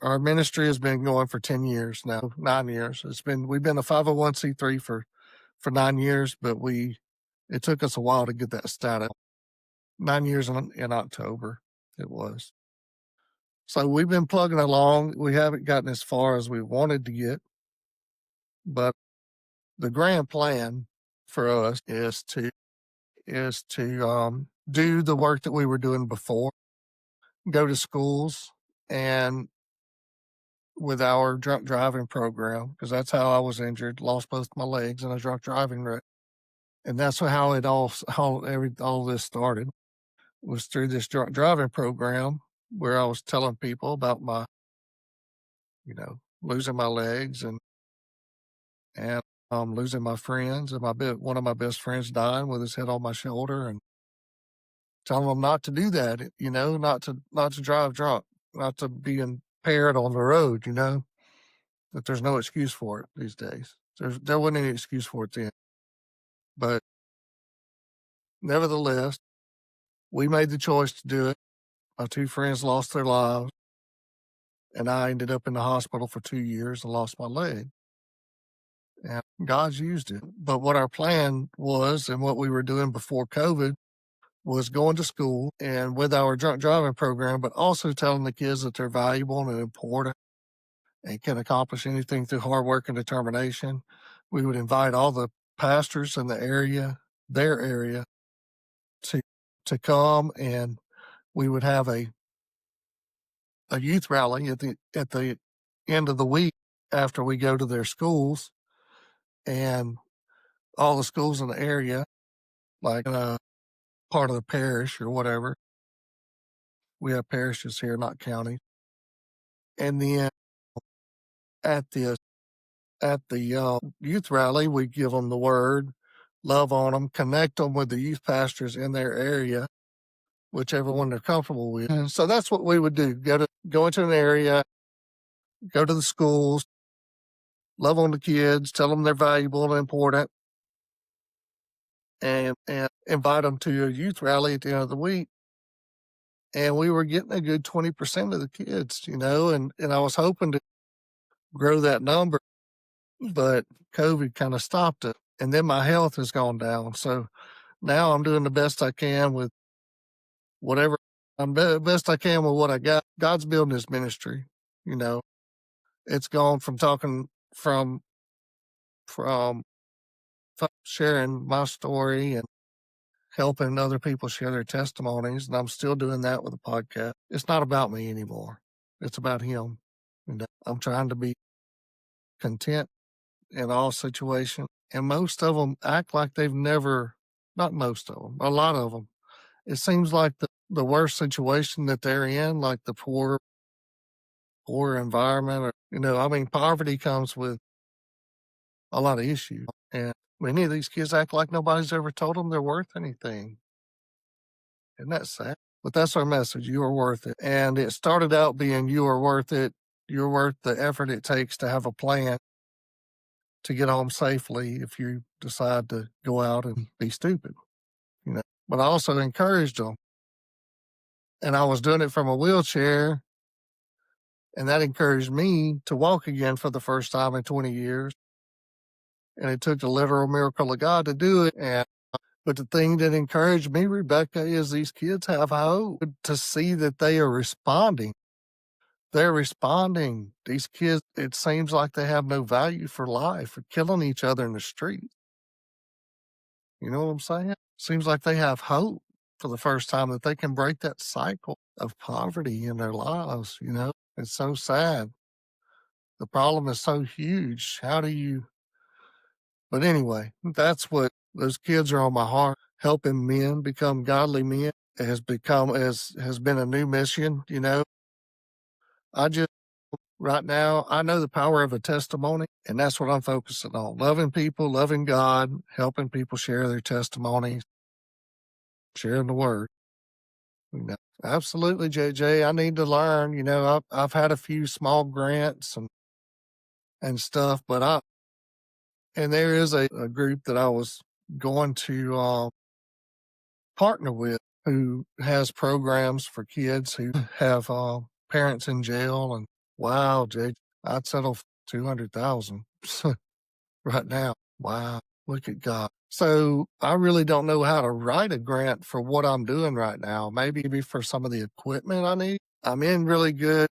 Our ministry has been going for 10 years now, 9 years. We've been a 501c3 for 9 years, but it took us a while to get that status. 9 years in October it was. So we've been plugging along. We haven't gotten as far as we wanted to get, but the grand plan for us is to do the work that we were doing before, go to schools and with our drunk driving program, because that's how I was injured, lost both my legs in a drunk driving wreck. And that's how all this started, was through this drunk driving program where I was telling people about my, losing my legs and losing my friends, and one of my best friends dying with his head on my shoulder, and telling them not to do that, not to drive drunk, not to be impaired on the road, that there's no excuse for it these days. There wasn't any excuse for it then. But nevertheless, we made the choice to do it. My two friends lost their lives, and I ended up in the hospital for 2 years and lost my leg. And God's used it. But what our plan was, and what we were doing before COVID, was going to school and with our drunk driving program, but also telling the kids that they're valuable and important and can accomplish anything through hard work and determination. We would invite all the pastors in their area, to come, and we would have a youth rally at the end of the week after we go to their schools, and all the schools in the area, like part of the parish or whatever. We have parishes here, not counties. And then at the youth rally, we give them the word, love on them, connect them with the youth pastors in their area, whichever one they're comfortable with. And so that's what we would do. Go into an area, go to the schools, love on the kids, tell them they're valuable and important, and invite them to a youth rally at the end of the week. And we were getting a good 20% of the kids, and I was hoping to grow that number, but COVID kind of stopped it. And then my health has gone down. So now I'm doing the best I can with whatever. Best I can with what I got. God's building his ministry. It's gone from talking from sharing my story and helping other people share their testimonies. And I'm still doing that with a podcast. It's not about me anymore. It's about him. And I'm trying to be content in all situations. And most of them act like they've never, not most of them, a lot of them. It seems like the worst situation that they're in, like the poor environment, or, poverty comes with a lot of issues. And many of these kids act like nobody's ever told them they're worth anything. Isn't that sad? But that's our message. You are worth it. And it started out being, you are worth it. You're worth the effort it takes to have a plan to get home safely if you decide to go out and be stupid. But I also encouraged them. And I was doing it from a wheelchair, and that encouraged me to walk again for the first time in 20 years. And it took the literal miracle of God to do it. But the thing that encouraged me, Rebecca, is these kids have hope to see that they are responding. They're responding. These kids, it seems like they have no value for life, for killing each other in the street. You know what I'm saying? Seems like they have hope for the first time, that they can break that cycle of poverty in their lives. It's so sad. The problem is so huge. But anyway, that's what those kids are on my heart, helping men become godly men. It has been a new mission. Right now, I know the power of a testimony, and that's what I'm focusing on. Loving people, loving God, helping people share their testimonies, sharing the word. Absolutely, JJ. I need to learn. I've had a few small grants and stuff, and there is a group that I was going to partner with, who has programs for kids who have parents in jail, and Wow, Jay, I'd settle for 200,000 right now. Wow, look at God. So I really don't know how to write a grant for what I'm doing right now. Maybe for some of the equipment I need. I'm in really good.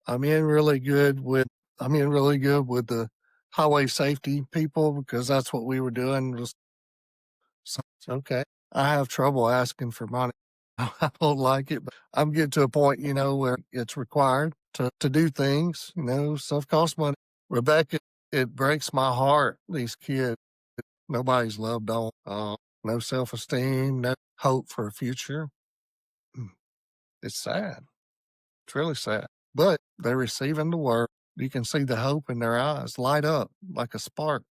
I'm in really good with. I'm in really good with the highway safety people because that's what we were doing. So it's okay. I have trouble asking for money. I don't like it, but I'm getting to a point, where it's required to do things, stuff costs money. Rebecca, it breaks my heart, these kids. Nobody's loved on, no self-esteem, no hope for a future. Mm, It's sad. It's really sad. But they're receiving the word. You can see the hope in their eyes light up like a spark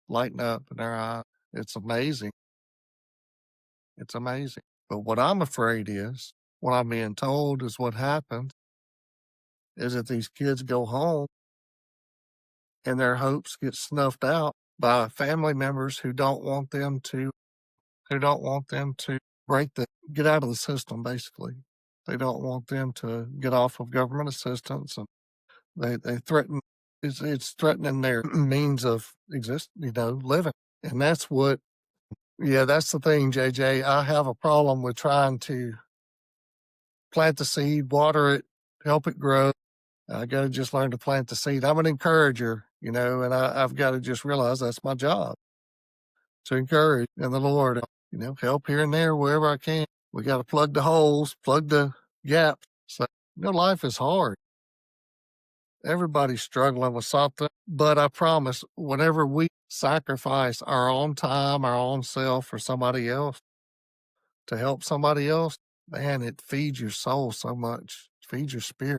lighting up in their eye. It's amazing. It's amazing. But what I'm afraid is, what I'm being told is what happens is that these kids go home and their hopes get snuffed out by family members who don't want them to get out of the system, basically. They don't want them to get off of government assistance, and they threaten, it's threatening their means of living. And that's the thing, JJ. I have a problem with trying to plant the seed, water it, help it grow. I got to just learn to plant the seed. I'm an encourager, and I've got to just realize that's my job, to encourage in the Lord, help here and there wherever I can. We got to plug the holes, plug the gaps. So, life is hard. Everybody's struggling with something, but I promise whenever we sacrifice our own time, our own self for somebody else, to help somebody else, man, it feeds your soul so much, it feeds your spirit.